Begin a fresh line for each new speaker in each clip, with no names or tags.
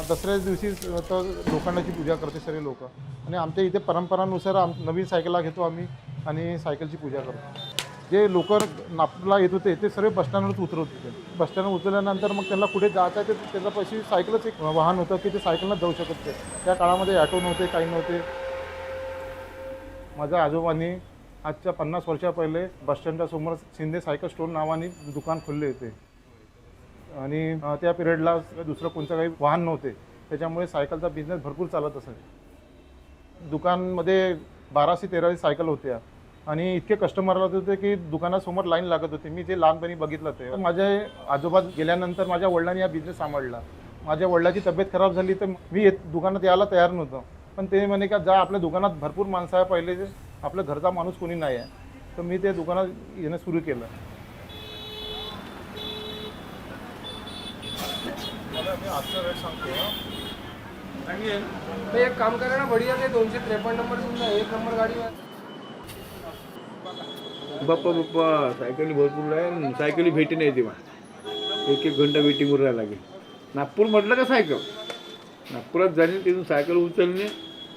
दसऱ्या दिवशी तर लोखंडाची पूजा करते सर्व लोक आणि आमच्या इथे परंपरानुसार नवीन सायकलला घेतो आम्ही आणि सायकलची पूजा करतो. जे लोक नागपूरला येत होते ते सर्व बसस्टँडवरच उतरत होते. बसस्टँडवर उतरल्यानंतर मग त्यांना कुठे जायचं आहे ते त्याच्या पैसे सायकलच एक वाहन होतं की ते सायकलनं जाऊ शकत होते. त्या काळामध्ये ॲटो नव्हते, काही नव्हते. माझ्या आजोबांनी आजच्या 50 वर्षा पहिले बसस्टँडच्या समोर शिंदे सायकल स्टोर नावाने दुकान खोलले होते आणि त्या पिरियडला दुसरं कोणतं काही वाहन नव्हते, त्याच्यामुळे सायकलचा बिझनेस भरपूर चालत असे. दुकानमध्ये 1200 ते 1300 सायकल होत्या आणि इतके कस्टमर राहत होते की दुकानासमोर लाईन लागत होती. मी ते लहानपणी बघितलं. ते माझे आजोबा गेल्यानंतर माझ्या वडिलांनी हा बिझनेस सांभाळला. माझ्या वडिलाची तब्येत खराब झाली तर मी दुकानात यायला तयार नव्हतो, पण ते म्हणे का जा, आपल्या दुकानात भरपूर माणसं आहे, पहिले आपल्या घरचा माणूस कोणी नाही आहे. तर मी ते दुकानात येणं सुरू केलं. मला मी आजचा रेट सांगतो.
एक काम करा ना, बढ़िया ते 253 नंबर समजा 1 नंबर गाडी आहे.
बाप्पा बाप्पा सायकली भरपूर आहे. सायकली भेटी नाही तेव्हा 1-1 घंटा वेटिंगवर राहायला लागेल. नागपूर म्हटलं का सायकल, नागपुरात जाणे तिथून सायकल उचलणे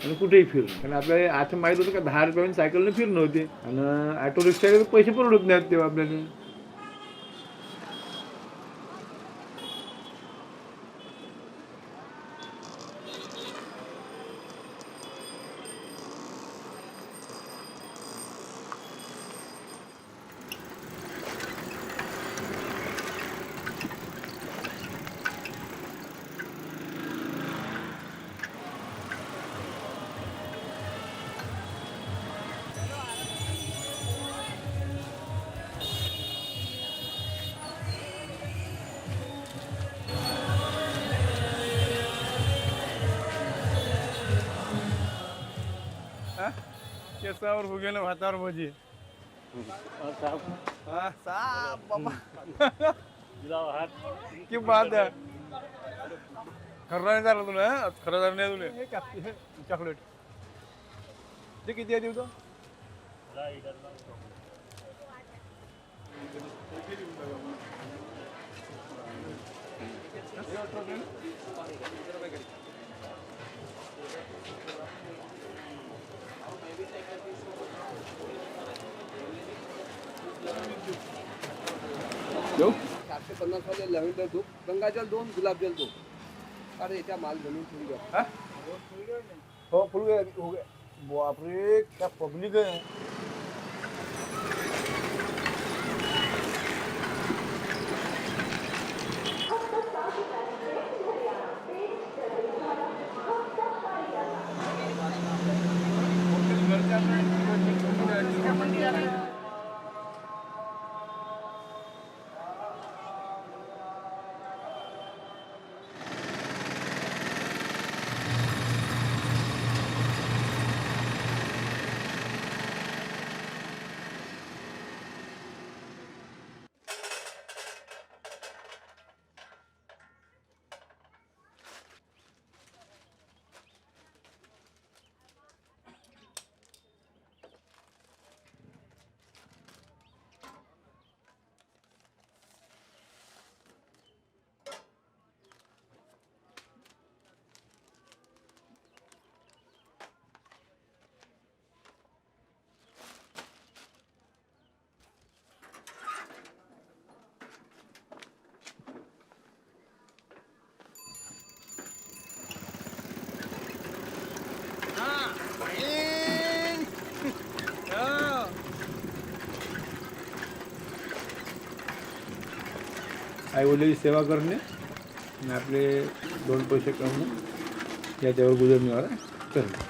आणि कुठेही फिरणं. कारण आपल्याला आता माहीत होतं का 10 रुपयाने सायकलनं फिरणं होते आणि ऑटो रिक्षाचे पैसे परवडत नाहीत तेव्हा आपल्याला.
केसावर भुगेन भातावर भोजी. की बात आहे. खरं नाही झालं तुला, खरं झालं नाही तुला. चॉकलेट ते किती आहे देऊ तो?
देऊ
750 वाले लॅव्हेंडर धूप, गंगाजल 2, गुलाबजल 2. अरे याच्या माल जमीन थोडी घ्या.
हो फुल हो गया. बापरे क्या पब्लिक आहे.
आईवडिलांची सेवा करणे आणि आपले 2 पैसे कमवणे याच्यावर गुजरनिवारा करणे.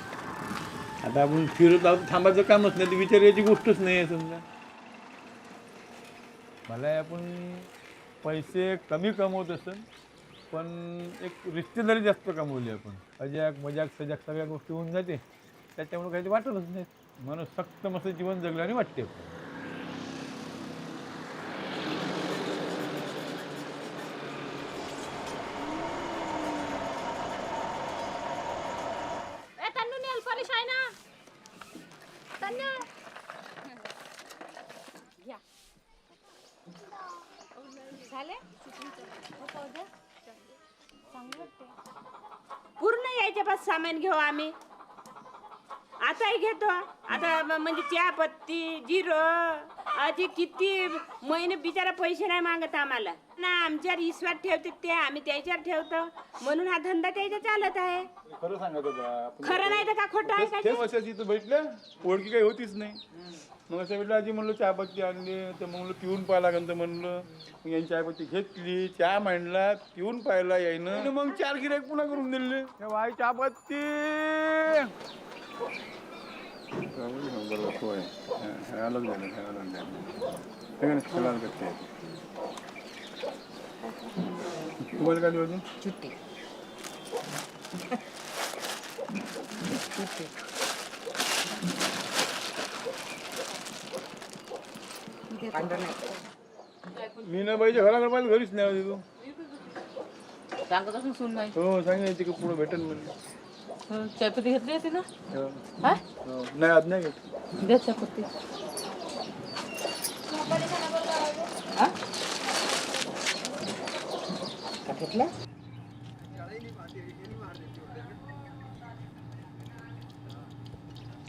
आता आपण फिरत आहोत, थांबायचं कामच नाही, तर विचार याची गोष्टच नाही आहे. समजा मला आपण पैसे कमी कमवत असेल, पण एक रिश्तेदारी जास्त कमवली आपण. अजाक मजाक सजाक सगळ्या गोष्टी होऊन जाते, त्याच्यामुळे काही वाटतच नाही. म्हणून सक्त मस्त जीवन जगल्याने वाटते.
झाले पूर्ण यायच्या पास सामान घेऊ आम्ही. आताही घेतो. आता म्हणजे चहा पत्ती जिरो असे किती महिने बिचारा पैसे नाही मागत आम्हाला ना. आमच्यावर विश्वास ठेवते ते आम्ही त्याच्यावर ठेवतो म्हणून हा धंदा त्याच्या चालत आहे.
खरं सांगत होता
खरं नाही तर का खोटं आहे का?
ते वर्षाची इथं भेटलं ओळखी काही होतीच नाही. मग असं भेटलं आजी म्हणलं चहापत्ती आणली तर म्हणलं पिऊन पाहायला लागेल तर म्हणलं मग यांनी चहापत्ती घेतली चहा मांडला पिऊन पाहिला यायनं मग 4 गिऱ्हाईक पुन्हा करून दिले बाई चहापत्ती. बरोबर होय अलग झालं तुम्हाला काय दिवस मी ना बाईच्या घराकडे पाहिजे घरीच नाही होती तू
सांगत असून सुन नाही.
हो सांगितलं की पुढे भेटेल म्हणजे
चायपत्ती घेतली होती ना.
हो. नाही आज नाही घेत
दे चायपत्ती. का घेतल्या?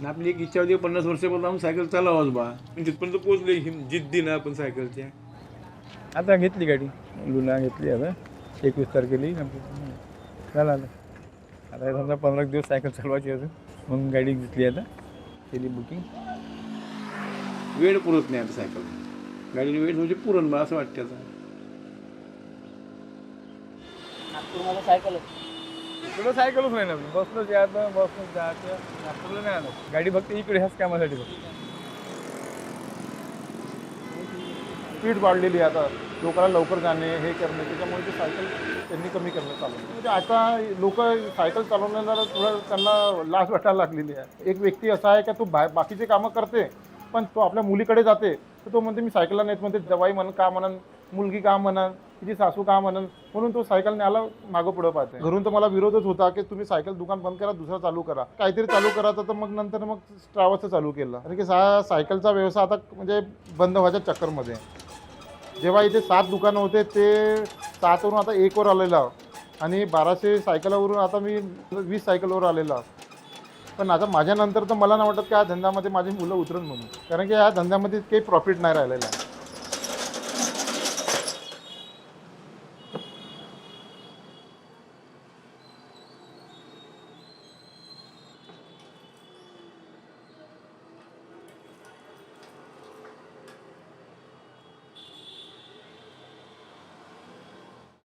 आपली एक इच्छा होती 50 वर्षापर्यंत आपण सायकल चालवाच बा तिथपर्यंत पोहोचले जिद्दी ना आपण सायकलच्या. आता घेतली गाडी लुना घेतली आता 21 तारखेला झाला आता समजा 15 दिवस सायकल चालवायची अजून म्हणून गाडी घेतली आता केली बुकिंग. वेळ पुरत नाही आता सायकल गाडीने वेळ म्हणजे पुरण बा असं वाटतं आता.
नागपूरमध्ये सायकल
इकडं सायकलच नाही ना बसनंच यायचं बसनंच जायचं नागपूरला नाही आलं गाडी फक्त इकडे ह्याच कामासाठी फक्त.
स्पीड वाढलेली आहे आता लोकांना लवकर जाणे हे करणे त्याच्यामुळे ते सायकल त्यांनी कमी करणं चालू म्हणजे आता लोक सायकल चालवण्याला थोडं त्यांना लाज वाटायला लागलेली आहे. एक व्यक्ती असा आहे का तो बाकीचे कामं करते पण तो आपल्या मुलीकडे जाते तर तो म्हणते मी सायकलला नेत म्हणते जवाई म्हणून का म्हणन मुलगी का म्हणन तिची सासू का म्हणन म्हणून तो सायकल न्यायला मागं पुढं पाहते. घरून तर मला विरोधच होता की तुम्ही सायकल दुकान बंद करा दुसरं चालू करा काहीतरी चालू करा तर मग नंतर मग ट्रॅव्हल्सचं चालू केलं. कारण की सायकलचा व्यवसाय आता म्हणजे बंद व्हायच्या चक्करमध्ये. जेव्हा इथे 7 दुकानं होते ते 7वरून आता 1वर आलेला आणि 1200 सायकलवरून आता मी 20 सायकलवर आलेला. पण आता माझ्यानंतर तर मला नाही वाटत की या धंद्यामध्ये माझी मुलं उतरून म्हणून कारण की या धंद्यामध्ये काही प्रॉफिट नाही राहिलेलं आहे.